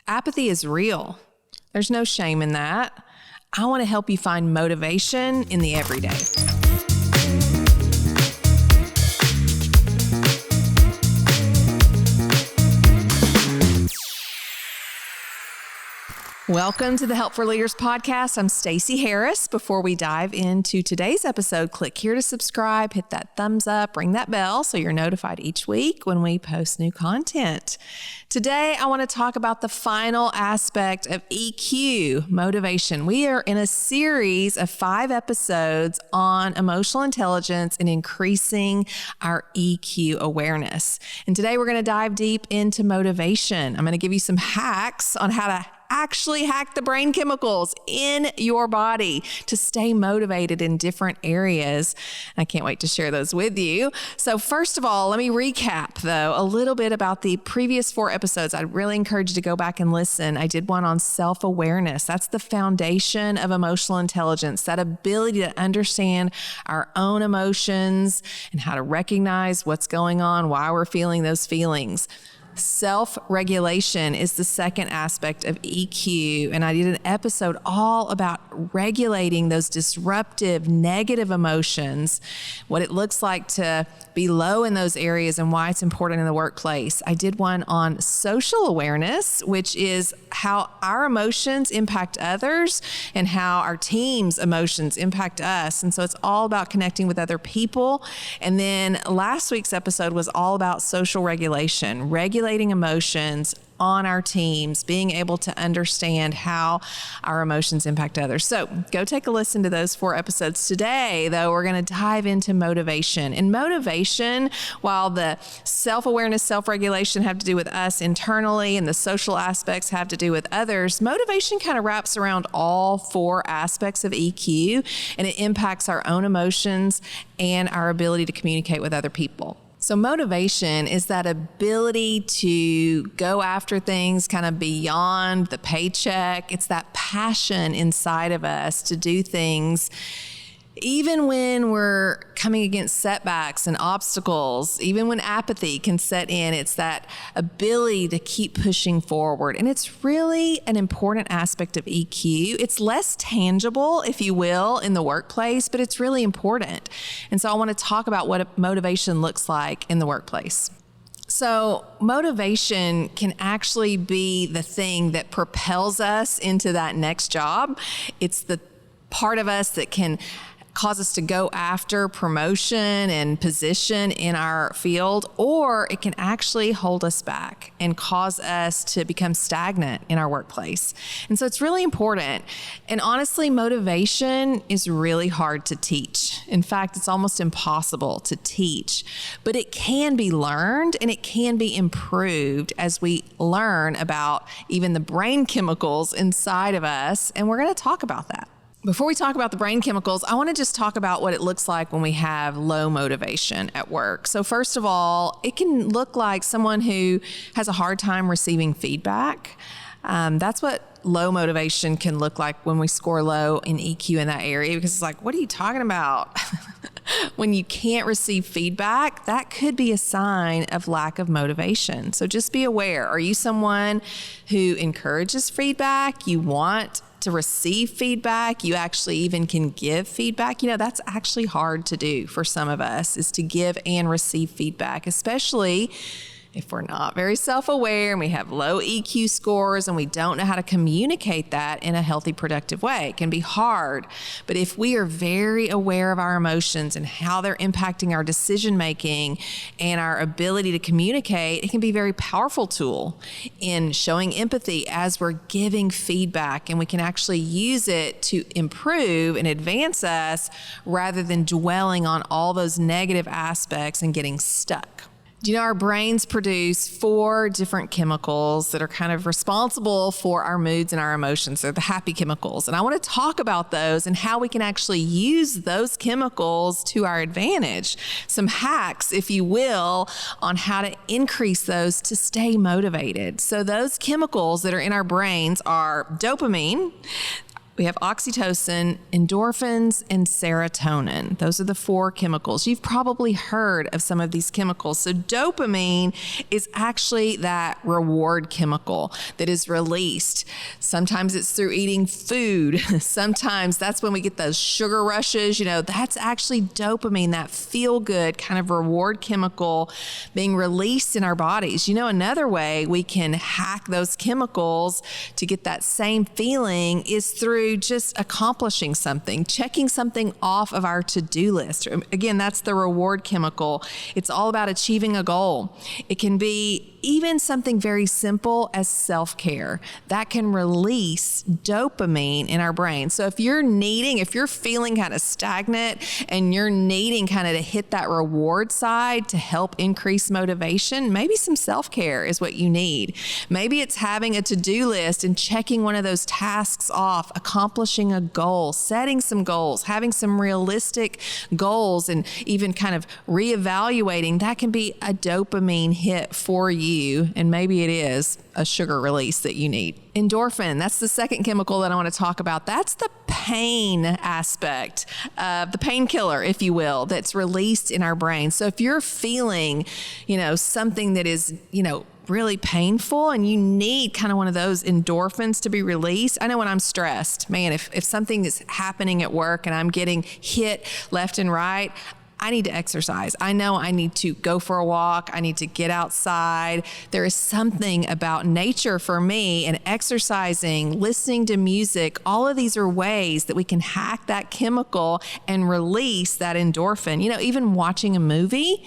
Apathy is real. There's no shame in that. I want to help you find motivation in the everyday. Welcome to the Help for Leaders podcast. I'm Stacey Harris. Before we dive into today's episode, click here to subscribe, hit that thumbs up, ring that bell so you're notified each week when we post new content. Today, I want to talk about the final aspect of EQ, motivation. We are in a series of 5 episodes on emotional intelligence and increasing our EQ awareness. And today, we're going to dive deep into motivation. I'm going to give you some hacks on how to actually hack the brain chemicals in your body to stay motivated in different areas. I can't wait to share those with you. So first of all, let me recap though a little bit about the previous 4 episodes. I'd really encourage you to go back and listen. I did one on self-awareness. That's the foundation of emotional intelligence, that ability to understand our own emotions and how to recognize what's going on, why we're feeling those feelings. Self-regulation is the second aspect of EQ, and I did an episode all about regulating those disruptive, negative emotions, what it looks like to be low in those areas and why it's important in the workplace. I did one on social awareness, which is how our emotions impact others and how our team's emotions impact us. And so it's all about connecting with other people. And then last week's episode was all about social regulation, regulating emotions on our teams, being able to understand how our emotions impact others. So go take a listen to those 4 episodes. Today, though, we're going to dive into motivation. And motivation, while the self-awareness, self-regulation have to do with us internally and the social aspects have to do with others, motivation kind of wraps around all 4 aspects of EQ, and it impacts our own emotions and our ability to communicate with other people. So motivation is that ability to go after things kind of beyond the paycheck. It's that passion inside of us to do things even when we're coming against setbacks and obstacles, even when apathy can set in. It's that ability to keep pushing forward. And it's really an important aspect of EQ. It's less tangible, if you will, in the workplace, but it's really important. And so I want to talk about what motivation looks like in the workplace. So motivation can actually be the thing that propels us into that next job. It's the part of us that can cause us to go after promotion and position in our field, or it can actually hold us back and cause us to become stagnant in our workplace. And so it's really important. And honestly, motivation is really hard to teach. In fact, it's almost impossible to teach, but it can be learned and it can be improved as we learn about even the brain chemicals inside of us. And we're going to talk about that. Before we talk about the brain chemicals, I want to just talk about what it looks like when we have low motivation at work. So first of all, it can look like someone who has a hard time receiving feedback. That's what low motivation can look like when we score low in EQ in that area, because it's like, what are you talking about? When you can't receive feedback, that could be a sign of lack of motivation. So just be aware. Are you someone who encourages feedback? You want to receive feedback? You actually even can give feedback? You know, that's actually hard to do for some of us, is to give and receive feedback, especially if we're not very self-aware and we have low EQ scores and we don't know how to communicate that in a healthy, productive way. It can be hard. But if we are very aware of our emotions and how they're impacting our decision-making and our ability to communicate, it can be a very powerful tool in showing empathy as we're giving feedback, and we can actually use it to improve and advance us rather than dwelling on all those negative aspects and getting stuck. Do you know our brains produce 4 different chemicals that are kind of responsible for our moods and our emotions? They're the happy chemicals. And I want to talk about those and how we can actually use those chemicals to our advantage. Some hacks, if you will, on how to increase those to stay motivated. So those chemicals that are in our brains are dopamine, We have oxytocin, endorphins, and serotonin. Those are the 4 chemicals. You've probably heard of some of these chemicals. So dopamine is actually that reward chemical that is released. Sometimes it's through eating food. Sometimes that's when we get those sugar rushes. That's actually dopamine, that feel-good kind of reward chemical being released in our bodies. Another way we can hack those chemicals to get that same feeling is through just accomplishing something, checking something off of our to-do list. Again, that's the reward chemical. It's all about achieving a goal. It can be even something very simple as self-care. That can release dopamine in our brain. So if you're feeling kind of stagnant and you're needing kind of to hit that reward side to help increase motivation, maybe some self-care is what you need. Maybe it's having a to-do list and checking one of those tasks off, accomplishing a goal, setting some goals, having some realistic goals, and even kind of reevaluating. That can be a dopamine hit for you. And maybe it is a sugar release that you need. Endorphin, that's the second chemical that I want to talk about. That's the pain aspect, the painkiller, if you will, that's released in our brain. So if you're feeling, something that is, really painful and you need kind of one of those endorphins to be released. I know when I'm stressed, man, if something is happening at work and I'm getting hit left and right, I need to exercise. I know I need to go for a walk. I need to get outside. There is something about nature for me, and exercising, listening to music. All of these are ways that we can hack that chemical and release that endorphin. Even watching a movie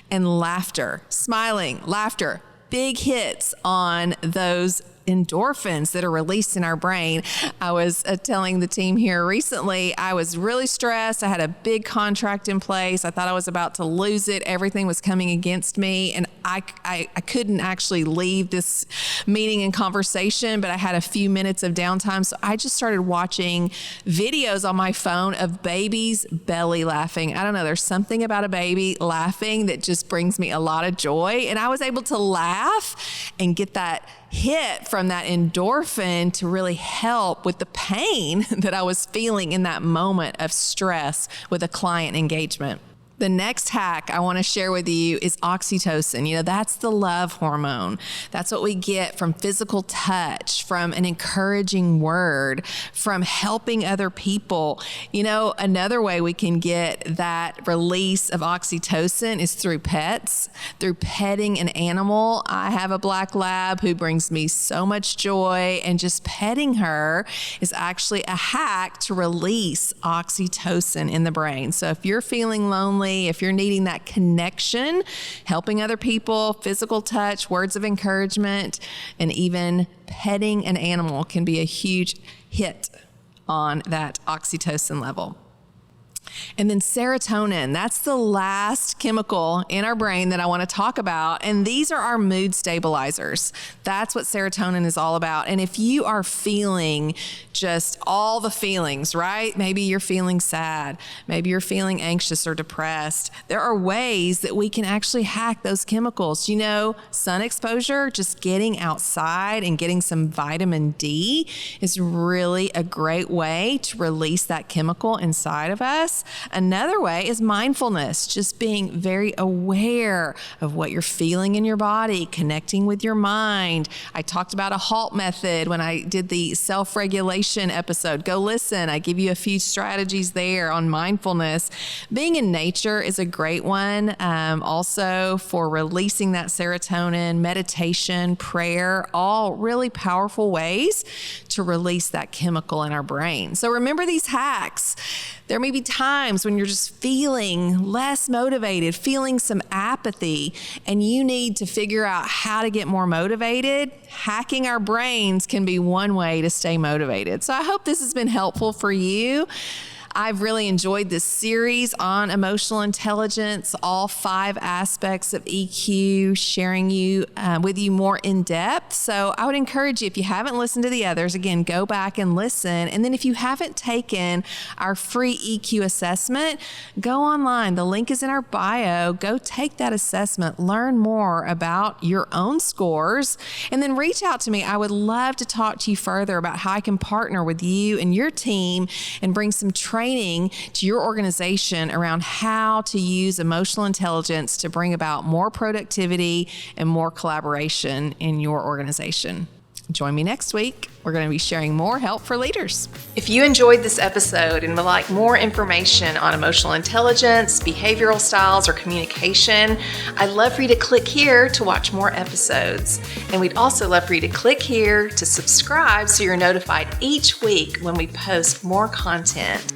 and laughter, smiling, laughter, big hits on those endorphins that are released in our brain. I was telling the team here recently, I was really stressed. I had a big contract in place. I thought I was about to lose it. Everything was coming against me, and I couldn't actually leave this meeting and conversation, but I had a few minutes of downtime. So I just started watching videos on my phone of babies belly laughing. I don't know, there's something about a baby laughing that just brings me a lot of joy. And I was able to laugh and get that hit from that endorphin to really help with the pain that I was feeling in that moment of stress with a client engagement. The next hack I want to share with you is oxytocin. That's the love hormone. That's what we get from physical touch, from an encouraging word, from helping other people. Another way we can get that release of oxytocin is through pets, through petting an animal. I have a black lab who brings me so much joy, and just petting her is actually a hack to release oxytocin in the brain. So if you're feeling lonely, if you're needing that connection, helping other people, physical touch, words of encouragement, and even petting an animal can be a huge hit on that oxytocin level. And then serotonin, that's the last chemical in our brain that I want to talk about. And these are our mood stabilizers. That's what serotonin is all about. And if you are feeling just all the feelings, right? Maybe you're feeling sad. Maybe you're feeling anxious or depressed. There are ways that we can actually hack those chemicals. Sun exposure, just getting outside and getting some vitamin D is really a great way to release that chemical inside of us. Another way is mindfulness, just being very aware of what you're feeling in your body, connecting with your mind. I talked about a HALT method when I did the self-regulation episode. Go listen. I give you a few strategies there on mindfulness. Being in nature is a great one. Also for releasing that serotonin, meditation, prayer, all really powerful ways to release that chemical in our brain. So remember these hacks. There may be times when you're just feeling less motivated, feeling some apathy, and you need to figure out how to get more motivated. Hacking our brains can be one way to stay motivated. So I hope this has been helpful for you. I've really enjoyed this series on emotional intelligence, all 5 aspects of EQ, sharing with you more in depth. So I would encourage you, if you haven't listened to the others, again, go back and listen. And then if you haven't taken our free EQ assessment, go online. The link is in our bio. Go take that assessment, learn more about your own scores, and then reach out to me. I would love to talk to you further about how I can partner with you and your team and bring some training to your organization around how to use emotional intelligence to bring about more productivity and more collaboration in your organization. Join me next week. We're going to be sharing more help for leaders. If you enjoyed this episode and would like more information on emotional intelligence, behavioral styles, or communication, I'd love for you to click here to watch more episodes. And we'd also love for you to click here to subscribe so you're notified each week when we post more content.